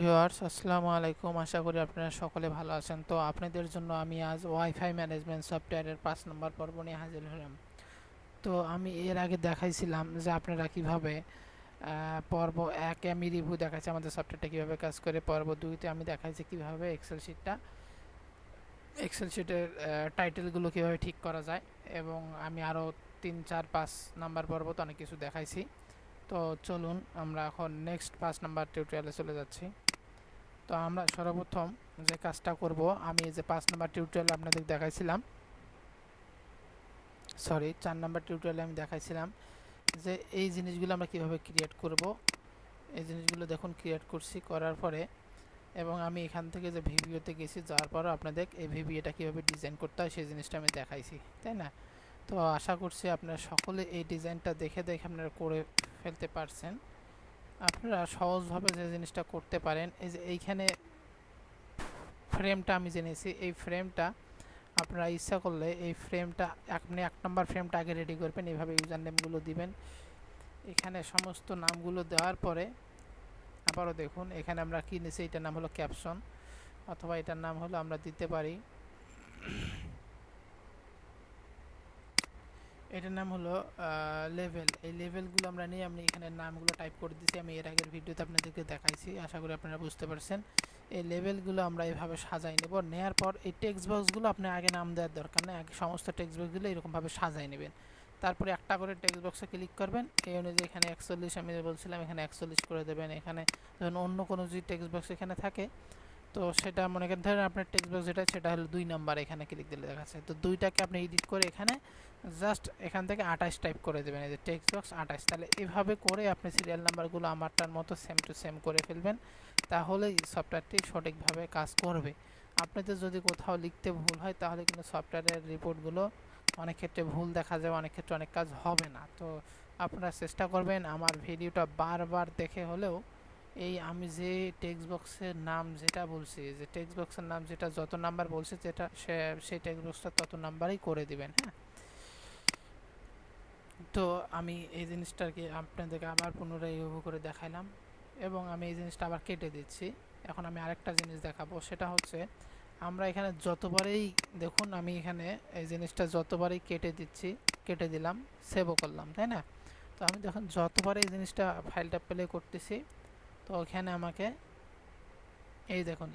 Viewers আসসালামু আলাইকুম, আশা করি আপনারা সকলে ভালো আছেন। তো আপনাদের জন্য আমি আজ ওয়াইফাই ম্যানেজমেন্ট সফটওয়্যারের 5 নম্বর পর্ব নিয়ে হাজির হলাম। তো আমি এর আগে দেখাইছিলাম যে আপনারা কিভাবে পর্ব 1-এ আমি রিভিউ দেখাচ্ছি আমাদের সফটওয়্যারটা কীভাবে কাজ করে। পর্ব 2-তে আমি দেখাইছি কীভাবে এক্সেল শিটের টাইটেলগুলো কীভাবে ঠিক করা যায়, এবং আমি আরও 3, 4, 5 নাম্বার পর্ব তো অনেক কিছু দেখাইছি। তো চলুন আমরা এখন নেক্সট 5 নাম্বার টিউটোরিয়ালে চলে যাচ্ছি। তো আমরা সর্বপ্রথম যে কাজটা করব, আমি এই যে 5 নাম্বার টিউটোরিয়ালে আপনাদের দেখাইছিলাম, 4 নাম্বার টিউটোরিয়ালে আমি দেখাইছিলাম যে এই জিনিসগুলো আমরা কিভাবে ক্রিয়েট করব। এই জিনিসগুলো দেখুন ক্রিয়েট করছি, করার পরে এবং আমি এখান থেকে যে ভিভিওতে গেছি, যাওয়ার পরও আপনাদের এই ভিভিওটা কীভাবে ডিজাইন করতে হয় সেই জিনিসটা আমি দেখাইছি, তাই না? তো আশা করছি আপনারা সকলে এই ডিজাইনটা দেখে আপনারা করে ফেলতে পারছেন। আপনারা সহজভাবে যে জিনিসটা করতে পারেন, এই যে এইখানে ফ্রেমটা আমি জেনেছি, এই ফ্রেমটা আপনারা ইচ্ছা করলে এই ফ্রেমটা আপনি 1 নম্বর ফ্রেমটা আগে রেডি করবেন। এইভাবে ইউজার নেমগুলো দিবেন, এখানে সমস্ত নামগুলো দেওয়ার পরে আবারও দেখুন এখানে আমরা কি নিয়েছি, এটার নাম হলো ক্যাপশন, অথবা এটার নাম হলো আমরা দিতে পারি, এটার নাম হলো লেভেল। এই লেভেলগুলো আমরা নিয়ে আমি এখানে নামগুলো টাইপ করে দিয়েছি। আমি এর আগের ভিডিওতে আপনাদেরকে দেখাইছি, আশা করি আপনারা বুঝতে পারছেন। এই লেভেলগুলো আমরা এভাবে সাজাই নেব। নেওয়ার পর এই টেক্সট বক্সগুলো আপনি আগে নাম দেওয়ার দরকার নেই, আগে সমস্ত টেক্সট বক্সগুলো এরকমভাবে সাজাই নেবেন। তারপরে একটা করে টেক্সট বক্সে ক্লিক করবেন, এই অনুযায়ী এখানে 41 আমি বলছিলাম, এখানে 41 করে দেবেন। এখানে ধরুন অন্য কোনো যদি টেক্সট বক্স এখানে থাকে, তো সেটা মনে করেন ধরেন আপনার টেক্সট বক্স যেটা, সেটা হলো 2 নাম্বার, এখানে ক্লিক দিলে দেখাচ্ছে। তো 2টাকে আপনি এডিট করে এখানে জাস্ট এখান থেকে 28 টাইপ করে দেবেন, এই যে টেক্সট বক্স 28। তাহলে এভাবে করে আপনি সিরিয়াল নাম্বারগুলো আমারটার মতো সেম টু সেম করে ফেলবেন, তাহলেই সফটওয়্যারটি সঠিকভাবে কাজ করবে। আপনাদের যদি কোথাও লিখতে ভুল হয়, তাহলে কিন্তু সফটওয়্যারের রিপোর্টগুলো অনেক ক্ষেত্রে ভুল দেখা যায়, অনেক ক্ষেত্রে অনেক কাজ হবে না। তো আপনারা চেষ্টা করবেন আমার ভিডিওটা বারবার দেখে হলেও এই আমি যে টেক্সট বক্সের নাম যেটা বলছি, যে টেক্সট বক্সের নাম যেটা যত নাম্বার বলছে, যেটা সেই টেক্সট বক্সটা তত নাম্বারই করে দিবেন। হ্যাঁ, তো আমি এই জিনিসটাকে আপনাদেরকে আবার পুনরায় রিভিউ করে দেখাইলাম, এবং আমি এই জিনিসটা আবার কেটে দিচ্ছি। এখন আমি আরেকটা জিনিস দেখাবো, সেটা হচ্ছে আমরা এখানে যতবারই দেখুন, আমি এখানে এই জিনিসটা যতবারই কেটে দিলাম, সেভও করলাম, তাই না? তো আমি যখন যতবার এই জিনিসটা ফাইলটা প্লে করতেছি, তো এখানে আমাকে এই দেখুন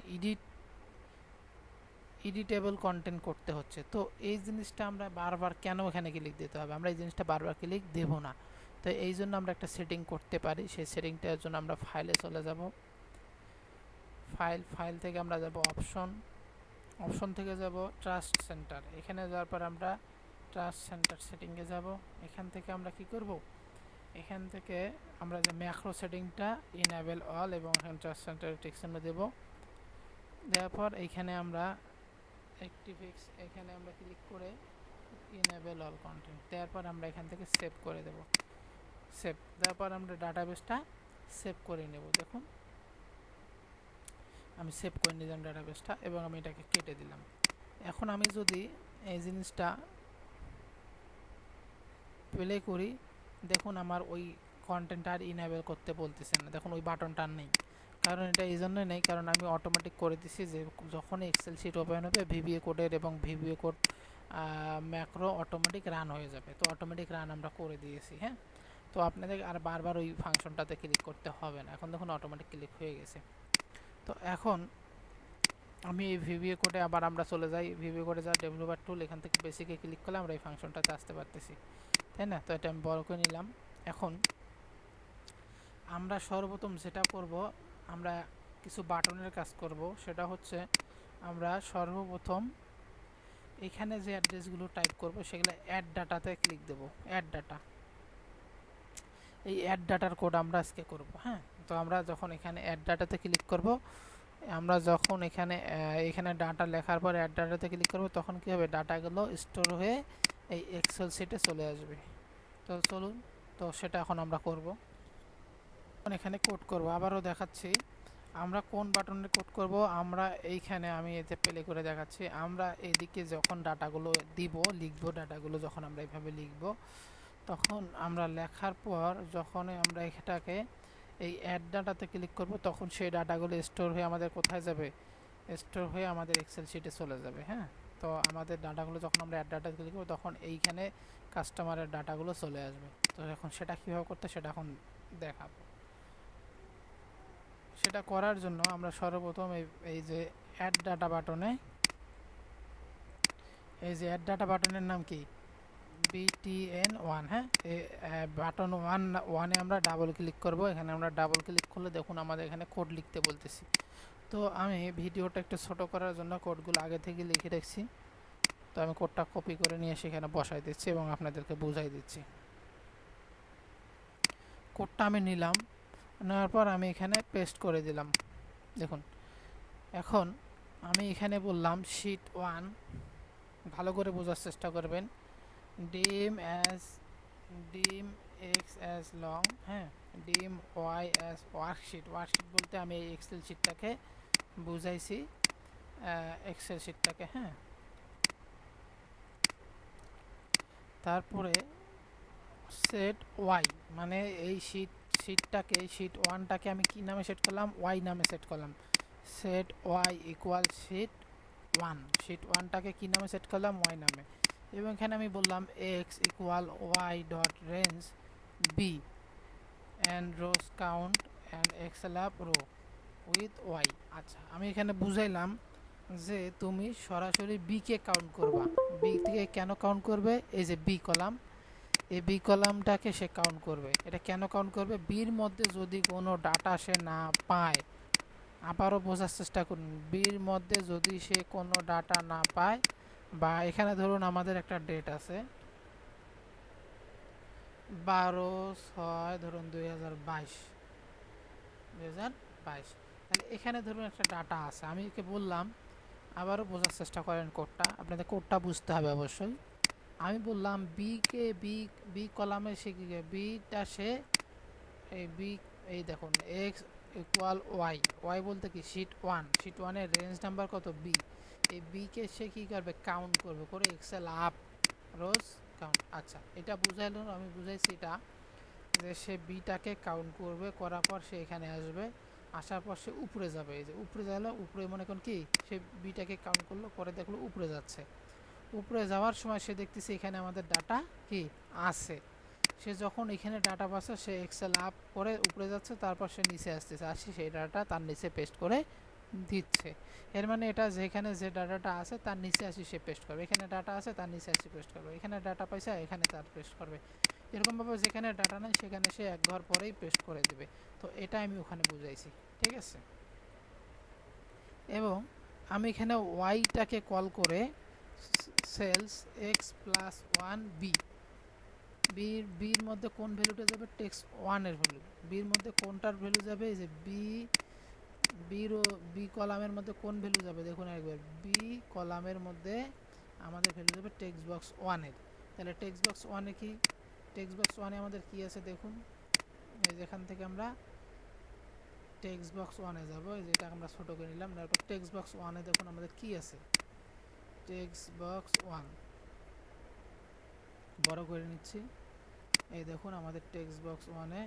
এডিটেবল কন্টেন্ট করতে হচ্ছে। তো এই জিনিসটা আমরা বারবার কেন এখানে ক্লিক দিতে হবে? আমরা এই জিনিসটা বারবার ক্লিক দেব না। তো এই জন্য আমরা একটা সেটিং করতে পারি। সেই সেটিংটার জন্য আমরা ফাইলে চলে যাব, ফাইল থেকে আমরা যাব অপশন থেকে যাব ট্রাস্ট সেন্টার। এখানে যাওয়ার পর আমরা ট্রাস্ট সেন্টার সেটিংয়ে যাব। এখান থেকে আমরা কি করব, এখান থেকে আমরা যে ম্যাক্রো সেটিংটা ইনেবল অল, এবং এখানে ট্রাস্ট সেন্টার টেক্সট দেব। দেওয়ার পর এইখানে আমরা অ্যাক্টিভেক্স, এখানে আমরা ক্লিক করে ইনেবল অল কন্টেন্ট দেওয়ার পর আমরা এখান থেকে সেভ করে দেব। সেভ দেওয়ার পর আমরা ডাটাবেসটা সেভ করে নেব। দেখুন আমি সেভ করে নিলাম ডাটাবেসটা, এবং আমি এটাকে কেটে দিলাম। এখন আমি যদি এই জিনিসটা প্লে করি, দেখুন আমার ওই কন্টেন্ট আর ইনেবল করতে বলতেছে না, দেখুন ওই বাটনটা আর নেই। কারণ এটা এই জন্যই নেই, কারণ আমি অটোমেটিক করে দিছি যে যখন এক্সেল শিট ওপেন হবে, ভিবিএ কোডের এবং VBA code macro automatic run হয়ে যাবে। তো অটোমেটিক রান আমরা করে দিয়েছি। হ্যাঁ, তো আপনাদের আর বারবার ওই ফাংশনটাতে ক্লিক করতে হবে না, এখন দেখুন অটোমেটিক ক্লিক হয়ে গেছে। তো এখন আমি এই ভিবিএ কোডে আবার আমরা চলে যাই, ভিবিএ কোডে যা ডেভেলপার টুল, এখান থেকে বেসিকে ক্লিক করলে আমরা এই ফাংশনটাতে আসতে পারতেছি, তাই না? তো এটা আমি বড় করে নিলাম। এখন আমরা সর্বপ্রথম যেটা করব, আমরা কিছু বাটনের কাজ করব। সেটা হচ্ছে আমরা সর্বপ্রথম এখানে যে অ্যাড্রেসগুলো টাইপ করব, সেগুলো অ্যাড ডাটাতে ক্লিক দেব। অ্যাড ডাটা, এই অ্যাড ডাটার কোড আমরা আজকে করব। হ্যাঁ, তো আমরা যখন এখানে অ্যাড ডাটাতে ক্লিক করব, আমরা যখন এখানে ডাটা লেখার পর অ্যাড ডাটাতে ক্লিক করব, তখন কী হবে, ডাটাগুলো স্টোর হয়ে এই এক্সেল শিটে চলে আসবে। তো চলুন, তো সেটা এখন আমরা করব। এখানে কোড করব, আবারও দেখাচ্ছি আমরা কোন বাটনে কোড করব। আমরা এইখানে আমি এতে প্লে করে দেখাচ্ছি। আমরা এদিকে যখন ডাটাগুলো লিখব, ডাটাগুলো যখন আমরা এইভাবে লিখব, তখন আমরা লেখার পর যখন আমরা এটাকে এই অ্যাড ডাটাতে ক্লিক করব, তখন সেই ডাটাগুলো স্টোর হয়ে আমাদের কোথায় যাবে, স্টোর হয়ে আমাদের এক্সেল শিটে চলে যাবে। হ্যাঁ, তো আমাদের ডাটাগুলো যখন আমরা অ্যাড ডাটা ক্লিক করব তখন এইখানে কাস্টমারের ডাটাগুলো চলে আসবে। তো এখন সেটা কীভাবে করতে সেটা এখন দেখাবো। সেটা করার জন্য আমরা সর্বপ্রথম এই যে অ্যাড ডাটা বাটনে, এই যে অ্যাড ডাটা বাটনের নাম কি, BTN1। হ্যাঁ, এই বাটন ওয়ানে আমরা ডাবল ক্লিক করব। এখানে আমরা ডাবল ক্লিক করলে দেখুন আমাদের এখানে কোড লিখতে বলতেছি। তো আমি ভিডিওটা একটু ছোট করার জন্য কোডগুলো আগে থেকে লিখে রাখছি। তো আমি কোডটা কপি করে নিয়ে সেখানে বসাই দিচ্ছি এবং আপনাদেরকে বুঝাই দিচ্ছি। কোডটা আমি নিলাম, নেওয়ার পর আমি এখানে পেস্ট করে দিলাম। দেখুন এখন আমি এখানে বললাম শিট 1, ভালো করে বোঝার চেষ্টা করবেন, ডিম এক্স অ্যাজ লং, হ্যাঁ, ডিম ওয়াই অ্যাজ ওয়ার্কশিট। ওয়ার্কশিট বলতে আমি এই এক্সেল শিটটাকে বুঝাইছি, এক্সেল শিটটাকে। হ্যাঁ, তারপরে সেট ওয়াই, মানে এই শিটটাকে শিট 1টাকে আমি কি নামে সেট করলাম, ওয়াই নামে সেট করলাম। Set Y equal sheet 1, sheet 1টাকে কি নামে সেট করলাম, ওয়াই নামে। এবং এখানে আমি বললাম X equal Y dot range B and rows count and Excel up row with Y. আচ্ছা, আমি এখানে বুঝাইলাম যে তুমি সরাসরি বিকে কাউন্ট করবা। বি থেকে কেন কাউন্ট করবে, এই যে বি কলাম, এই বি কলামটাকে সে কাউন্ট করবে। এটা কেন কাউন্ট করবে, বির মধ্যে যদি কোনো ডাটা সে না পায়, আবারও বোঝার চেষ্টা করুন, বির মধ্যে যদি সে কোনো ডাটা না পায়, বা এখানে ধরুন আমাদের একটা ডেট আছে 12/6 ধরুন 2022, তাহলে এখানে ধরুন একটা ডাটা আছে। আমি একে বললাম, আবারও বোঝার চেষ্টা করেন কোডটা, আপনাদের কোডটা বুঝতে হবে অবশ্যই। আমি বললাম বিকে বি কলামে সে কি, বিটা সে এই বি, এই দেখুন এক্স ইকুয়াল ওয়াই বলতে কি শিট 1, শিট 1-এর রেঞ্জ নাম্বার কত, বি। এই বিকে সে কী করবে, কাউন্ট করবে, করে এক্সেল আপ রোজ কাউন্ট। আচ্ছা, এটা বুঝাইলো, আমি বুঝাইছি এটা যে সে বিটাকে কাউন্ট করবে, করার পর সে এখানে আসবে, আসার পর সে উপরে যাবে। এই যে উপরে গেলো, উপরে মনে করেন কি সে বিটাকে কাউন্ট করলো, করে দেখলো উপরে যাচ্ছে। উপরে যাওয়ার সময় সে দেখতেছে এখানে আমাদের ডাটা কি আছে। সে যখন এখানে ডাটা পাচ্ছে সে এক্সেল আপ করে উপরে যাচ্ছে, তারপর সে নিচে আসতেছে, আসি সেই ডাটা তার নিচে পেস্ট করে দিচ্ছে। এর মানে এটা যেখানে যে ডাটাটা আছে তার নিচে আসি সে পেস্ট করবে, এখানে ডাটা আছে তার নিচে আসি পেস্ট করবে, এখানে ডাটা পাইছে এখানে তার পেস্ট করবে। এরকমভাবে যেখানে ডাটা নেই সেখানে সে এক ঘর পরেই পেস্ট করে দেবে। তো এটা আমি ওখানে বুঝাইছি, ঠিক আছে। এবং আমি এখানে ওয়াইটাকে কল করে সেলস এক্স প্লাস 1 বির মধ্যে কোন ভ্যালুটা যাবে, টেক্সট 1-এর ভ্যালু। বির মধ্যে কোনটার ভ্যালু যাবে, এই যে বি কলামের মধ্যে কোন ভ্যালু যাবে, দেখুন একবার বি কলামের মধ্যে আমাদের ভ্যালু যাবে টেক্সট বক্স 1-এর। তাহলে টেক্সট বক্স 1-এ কি, টেক্সট বক্স 1-এ আমাদের কি আছে দেখুন, এই যেখান থেকে আমরা টেক্সট বক্স 1-এ যাবো, যেটা আমরা ছোটো করে নিলাম। তারপর টেক্সট বক্স 1-এ দেখুন আমাদের কি আছে, টেক্সট বক্স 1 বড় করে নিচ্ছি। এই দেখুন আমাদের টেক্সট বক্স 1-এ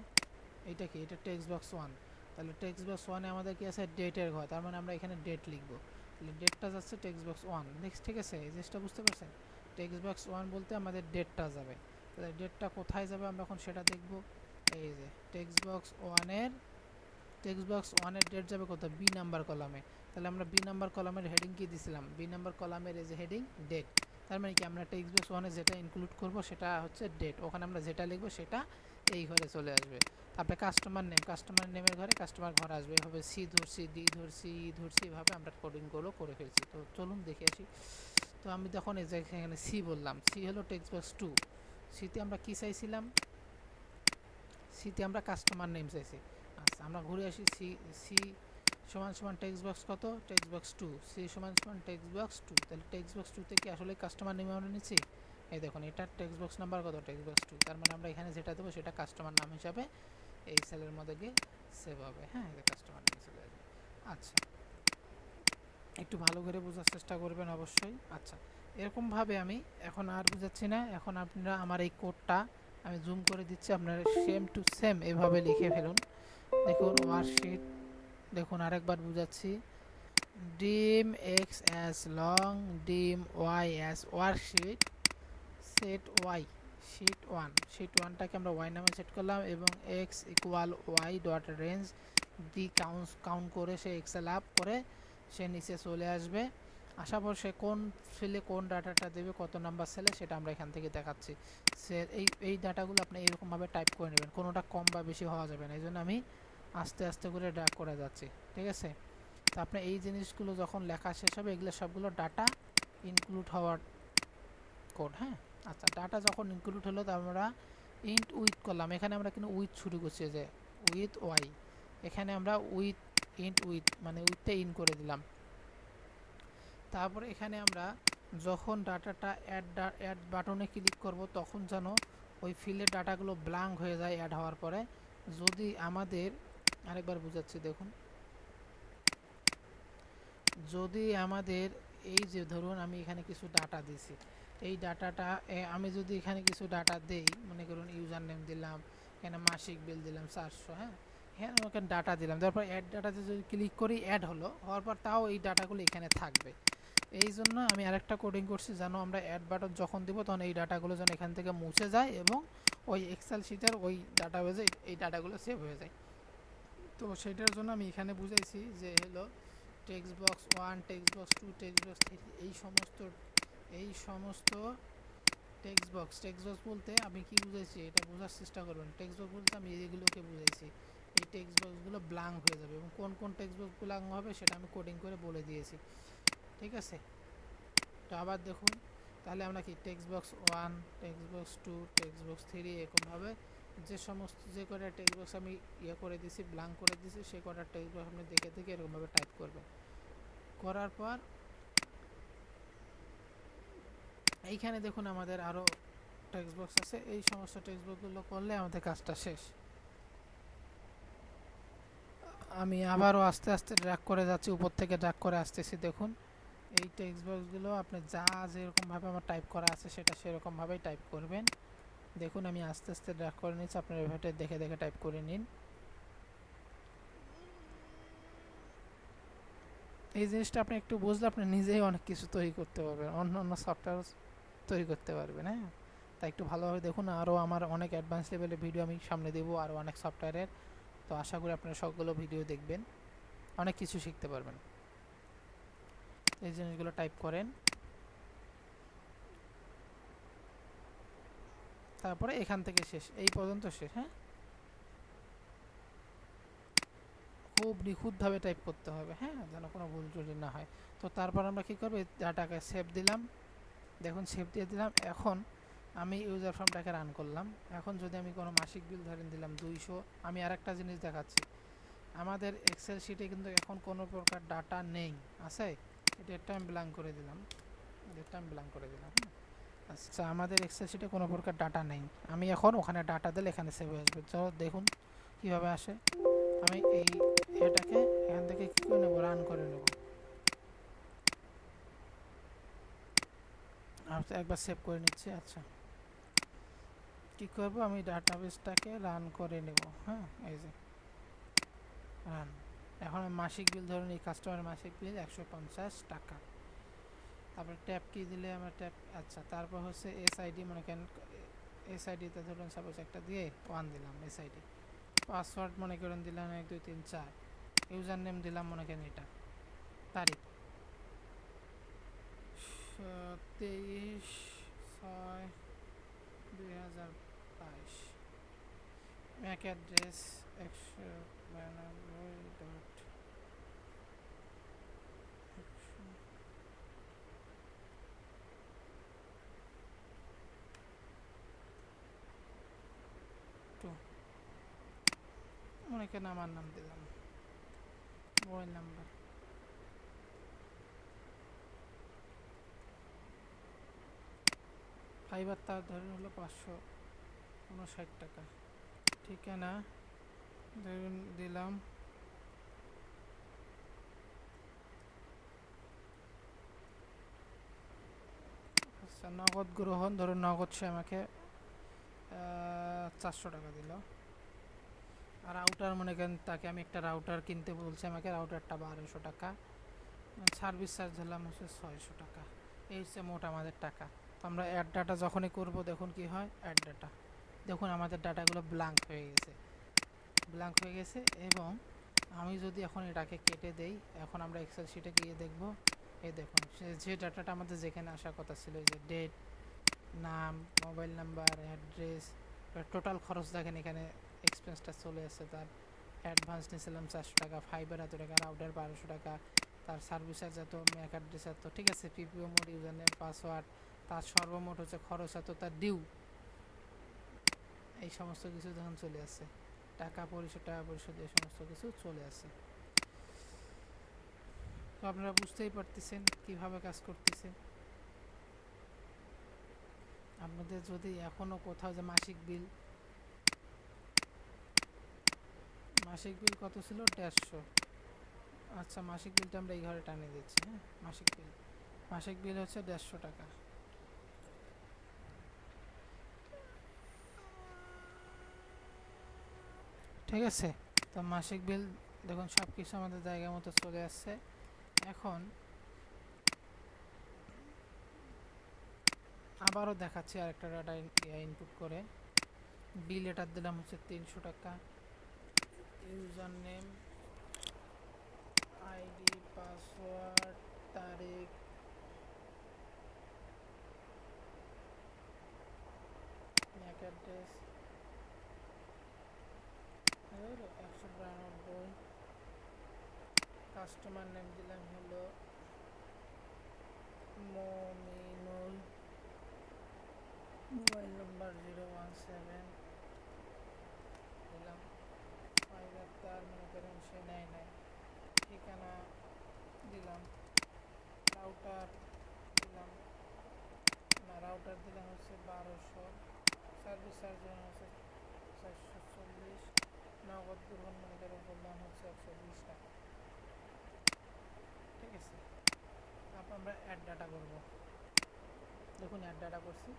এইটা কি, এটা টেক্সট বক্স 1। তাহলে টেক্সট বক্স 1-এ আমাদের কি আছে, ডেটের ঘর, তার মানে আমরা এখানে ডেট লিখবো। তাহলে ডেটটা যাচ্ছে টেক্সট বক্স 1, নেক্সট, ঠিক আছে। এই জিনিসটা বুঝতে পারছেন, টেক্সট বক্স 1 বলতে আমাদের ডেটটা যাবে। তাহলে ডেটটা কোথায় যাবে আমরা এখন সেটা দেখব। এই যে টেক্সট বক্স 1-এর ডেট যাবে কোথায়, বি নাম্বার কলামে। তাহলে আমরা বি নাম্বার কলামের হেডিং কি দিছিলাম, বি নাম্বার কলামের এই যে হেডিং ডেট। তার মানে কি আমরা টেক্সট বক্স 1-এ যেটা ইনক্লুড করব সেটা হচ্ছে ডেট, ওখানে আমরা যেটা লিখবো সেটা এই ঘরে চলে আসবে। তারপরে কাস্টমার নেমের ঘরে কাস্টমার ঘর আসবে, এভাবে সি ধরছি, ডি ধরছি, ই ধরছি, এভাবে আমরা কোডিংগুলো করে ফেলছি। তো চলুন দেখে আসি। তো আমি যখন এই যে এখানে সি বললাম, সি হলো টেক্সট বক্স 2। সিতে আমরা কি চাইছিলাম, সিতে আমরা কাস্টমার নেম চাইছি। আচ্ছা, আমরা ঘুরে আসি, সি সমান সমান টেক্সট বক্স কত, টেক্সট বক্স 2, সি সমান সমান টেক্সট বক্স 2। তাহলে টেক্সট বক্স 2 থেকে আসলে কাস্টমার নেম আমরা নিচ্ছি। এই দেখুন এটা টেক্সট বক্স নাম্বার কত, টেক্সট বক্স 2। তার মানে আমরা এখানে যেটা দেবো সেটা কাস্টমার নাম হিসাবে এই সেলের মধ্যে গিয়ে সেভ হবে। হ্যাঁ, এটা কাস্টমার নেম চলে আসবে। আচ্ছা, একটু ভালো করে বোঝার চেষ্টা করবেন অবশ্যই। আচ্ছা, এরকমভাবে আমি এখন আর বুঝাচ্ছি না, এখন আপনারা আমার এই কোডটা আমি জুম করে দিচ্ছি, আপনারা সেম টু সেম এভাবে লিখে ফেলুন। দেখুন ওয়ার্কশিট, দেখুন আরেকবার বুঝাচ্ছি, dim X as long, dim Y as worksheet, set Y sheet one, sheet ওয়ানটাকে আমরা ওয়াই নামে সেট করলাম এবং X equal Y dot range D count করে সে এক্সেল আপ করে সে নিচে চলে আসবে। আসার পর সে কোন ফিলে কোন ডাটাটা দেবে, কত নাম্বার সেলে, সেটা আমরা এখান থেকে দেখাচ্ছি। সে এই ডাটাগুলো আপনি এইরকমভাবে টাইপ করে নেবেন, কোনোটা কম বা বেশি হওয়া যাবে না, এই জন্য আমি আস্তে আস্তে করে ড্র্যাগ করে যাচ্ছি, ঠিক আছে। তো আপনি এই জিনিসগুলো যখন লেখা শেষ হবে, এগুলো সবগুলো ডাটা ইনক্লুড হওয়ার কোড। হ্যাঁ, আচ্ছা, ডাটা যখন ইনক্লুড হলো তো আমরা ইন্ট উইথ করলাম, এখানে আমরা কিন্তু উইথ শুরু করছি, যে উইথ ওয়াই, এখানে আমরা উইথ ইন্ট উইথ মানে উইথটা ইন করে দিলাম। তারপরে এখানে আমরা যখন ডাটাটা অ্যাড বাটনে ক্লিক করব তখন যেন ওই ফিল্ডের ডাটাগুলো ব্ল্যাঙ্ক হয়ে যায় অ্যাড হওয়ার পরে। যদি আমাদের আরেকবার বুঝাচ্ছি, দেখুন, যদি আমাদের এই যে ধরুন আমি এখানে কিছু ডাটা দিছি, এই ডাটাটা আমি যদি এখানে কিছু ডাটা দেই, মনে করুন ইউজার নেম দিলাম, এখানে মাসিক বিল দিলাম 400, হ্যাঁ, হ্যাঁ, ওখানে ডাটা দিলাম, তারপর অ্যাড ডাটাতে যদি ক্লিক করি অ্যাড হলো, হওয়ার পর তাও এই ডাটাগুলো এখানে থাকবে। এই জন্য আমি আরেকটা কোডিং করছি, যেন আমরা অ্যাড বাটন যখন দিব তখন এই ডাটাগুলো যেন এখান থেকে মুছে যায় এবং ওই এক্সেল শিটের ওই ডাটাবেজে এই ডাটাগুলো সেভ হয়ে যায়। তো সেটার জন্য আমি এখানে বুঝাইছি যে হলো text box 1, text box 2, text box 3, এই সমস্ত টেক্সট বক্স বলতে আমি কি বুঝাইছি এটা বোঝার চেষ্টা করবেন। টেক্সট বক্স বলতে আমি এইগুলোকে বুঝাইছি, এই টেক্সট বক্সগুলো ব্ল্যাঙ্ক হয়ে যাবে এবং কোন কোন টেক্সট বক্স ব্ল্যাঙ্ক হবে সেটা আমি কোডিং করে বলে দিয়েছি, ঠিক আছে। তো আবার দেখুন, তাহলে আমরা কি text box 1, text box 2, text box 3 এরকমভাবে যে কটা টেক্সট বক্স আমি ইয়ে করে দিয়েছি, ব্ল্যাঙ্ক করে দিয়েছি, সেই কটা টেক্সট বক্স আপনি দেখে দেখে এরকমভাবে টাইপ করবেন। করার পর এইখানে দেখুন আমাদের আরও টেক্সট বক্স আছে, এই সমস্ত টেক্সট বক্সগুলো করলে আমাদের কাজটা শেষ। আমি আবারও আস্তে আস্তে ড্র্যাগ করে যাচ্ছি, উপর থেকে ড্র্যাগ করে আসতেছি। দেখুন এই টেক্সট বক্সগুলো আপনি যা যেরকমভাবে আমার টাইপ করা আছে সেটা সেরকমভাবেই টাইপ করবেন। দেখুন আমি আস্তে আস্তে ড্র্যাগ করে নিচ্ছি, আপনারা এভাবে দেখে দেখে টাইপ করে নিন। এই জিনিসটা আপনি একটু বুঝলে আপনি নিজেই অনেক কিছু তৈরি করতে পারবেন, অন্য অন্য সফটওয়্যার তৈরি করতে পারবেন। হ্যাঁ, তাই একটু ভালোভাবে দেখুন, আরও আমার অনেক অ্যাডভান্স লেভেলের ভিডিও আমি সামনে দেবো, আরও অনেক সফটওয়্যারের। তো আশা করি আপনারা সবগুলো ভিডিও দেখবেন, অনেক কিছু শিখতে পারবেন। এই জিনিসগুলো টাইপ করেন, তারপরে এখান থেকে শেষ, এই পর্যন্ত শেষ। হ্যাঁ, খুব নিখুঁতভাবে টাইপ করতে হবে, হ্যাঁ, যেন কোনো ভুল ত্রুটি না হয়। তো তারপর আমরা কী করবো, ডাটাকে সেভ দিলাম, দেখুন সেভ দিয়ে দিলাম। এখন আমি ইউজার ফর্মটাকে রান করলাম। এখন যদি আমি কোনো মাসিক বিল ধরেন দিলাম 200, আমি আরেকটা জিনিস দেখাচ্ছি, আমাদের এক্সেল শিটে কিন্তু এখন কোনো প্রকার ডাটা নেই, আছে, ডেটটা আমি ব্ল্যাঙ্ক করে দিলাম, আচ্ছা, আমাদের এক্সেল শিটে কোনো প্রকার ডাটা নেই, আমি এখন ওখানে ডাটা দিলে এখানে সেভ হয়ে আসবে। তো দেখুন কীভাবে আসে, আমি এটাকে এখান থেকে কী করে নেবো, রান করে নেব, একবার সেভ করে নিচ্ছি। আচ্ছা, কী করবো, আমি ডাটাবেসটাকে রান করে নেব। হ্যাঁ, এই যে রান। এখন মাসিক বিল ধরুন এই কাস্টমারের মাসিক বিল 150 টাকা, তারপরে ট্যাব কি দিলে আমার ট্যাব, আচ্ছা, তারপর হচ্ছে এসআইডি, মনে করেন এসআইডিতে ধরুন সাপোজ একটা দিয়ে 1 দিলাম এসআইডি, পাসওয়ার্ড মনে করেন দিলাম 1 2 3 4, ইউজার নেম দিলাম মনে করেন এটা, তারিখ 23/6/2022, ম্যাক অ্যাড্রেস 192, মনে করেন আমার নাম দিলাম, মোবাইল নাম্বার, ফাইবার তার ধরুন হলো 559 টাকা, ঠিকানা ধরুন দিলাম আচ্ছা, নগদ গ্রহণ, ধরুন নগদ সে আমাকে 400 টাকা দিল, আর রাউটার মনে করেন তাকে আমি একটা রাউটার কিনতে বলছি, আমাকে রাউটারটা 1200 টাকা, সার্ভিস চার্জ দিলাম হচ্ছে 600 টাকা। এই হচ্ছে মোট আমাদের টাকা। তো আমরা অ্যাড ডাটা যখনই করব দেখুন কি হয়, অ্যাড ডাটা, দেখুন আমাদের ডাটাগুলো ব্ল্যাঙ্ক হয়ে গেছে, ব্ল্যাঙ্ক হয়ে গেছে। এবং আমি যদি এখন এটাকে কেটে দেই, এখন আমরা এক্সেল শিটে গিয়ে দেখব, এই দেখুন যে ডাটাটা আমাদের যেখানে আসার কথা ছিল, এই যে ডেট, নাম, মোবাইল নাম্বার, অ্যাড্রেস, টোটাল খরচ দেখেন এখানে এক্সপেন্সটা চলে আসছে। তার অ্যাডভান্স নিয়েছিলাম 400 টাকা, ফাইবার এত টাকা, রাউটার 1200 টাকা, তার সার্ভিস চার্জ এত, ম্যাক অ্যাড্রেস এত, ঠিক আছে, পিপিও মোড, ইউজার নেম, পাসওয়ার্ড, তার সর্বমোট হচ্ছে খরচ এত, তার ডিউ, এই সমস্ত কিছু যখন চলে আসছে, টাকা পরিশোধ এই সমস্ত কিছু চলে আসে। তো আপনারা বুঝতেই পারতেছেন কীভাবে কাজ করতেছে। আপনাদের যদি এখনও কোথাও যে মাসিক বিল কত ছিল, 150, আচ্ছা মাসিক বিলটা আমরা এই ঘরে টানিয়ে দিচ্ছি। হ্যাঁ, মাসিক বিল হচ্ছে 150 টাকা। ঠিক আছে, তো মাসিক বিল দেখুন সব কিছু আমাদের জায়গা মতো চলে আসছে। এখন আবারও দেখাচ্ছি আরেকটা ডাটা ইনপুট করে। বিল এটার দিলাম হচ্ছে 300 টাকা, ইউজার নেম, আইডি, পাসওয়ার্ড, তারিখ, ম্যাক অ্যাড্রেস 192, কাস্টমার নেম দিলাম হলো মমিনুল, মোবাইল নাম্বার 017 দিলাম, ফাইবার তার মনে করেন সে নেয় নাই, ঠিকানা দিলাম, রাউটার দিলাম, না রাউটার দিলাম হচ্ছে 1200, সার্ভিস চার্জ হচ্ছে 440, নগদ গ্রহণ মনে করেন বললাম হচ্ছে 120 টাকা। ঠিক আছে, তারপর আমরা অ্যাড ডাটা করব। দেখুন অ্যাড ডাটা করছি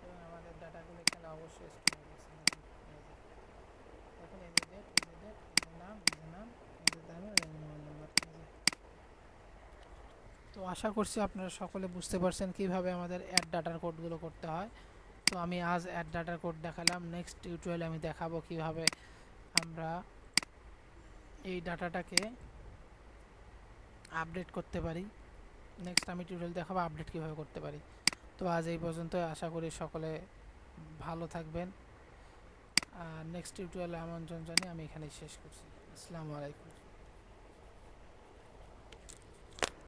এবং আমাদের ডাটাগুলো এখানে অবশ্যই স্টোর হয়ে গেছে। দেখুন এই যে ডেট, এই যে ডেট, এই যে নাম, এই যে নাম, এই যে দাম, এই যে মোবাইল নাম্বার। তো আশা করছি আপনারা সকলে বুঝতে পারছেন কিভাবে আমাদের অ্যাড ডাটার কোডগুলো করতে হয়। তো আমি আজ অ্যাড ডাটার কোড দেখালাম, নেক্সট টিউটোরিয়ালে আমি দেখাবো কিভাবে আমরা এই ডাটাটাকে আপডেট করতে পারি। নেক্সট আমি টিউটোরিয়াল দেখাবো আপডেট কীভাবে করতে পারি। তো আজ এই পর্যন্ত, আশা করি সকলে ভালো থাকবেন। আর নেক্সট টিউটোরিয়ালে আমন্ত্রণ জানিয়ে আমি এখানেই শেষ করছি। আসসালামু আলাইকুম।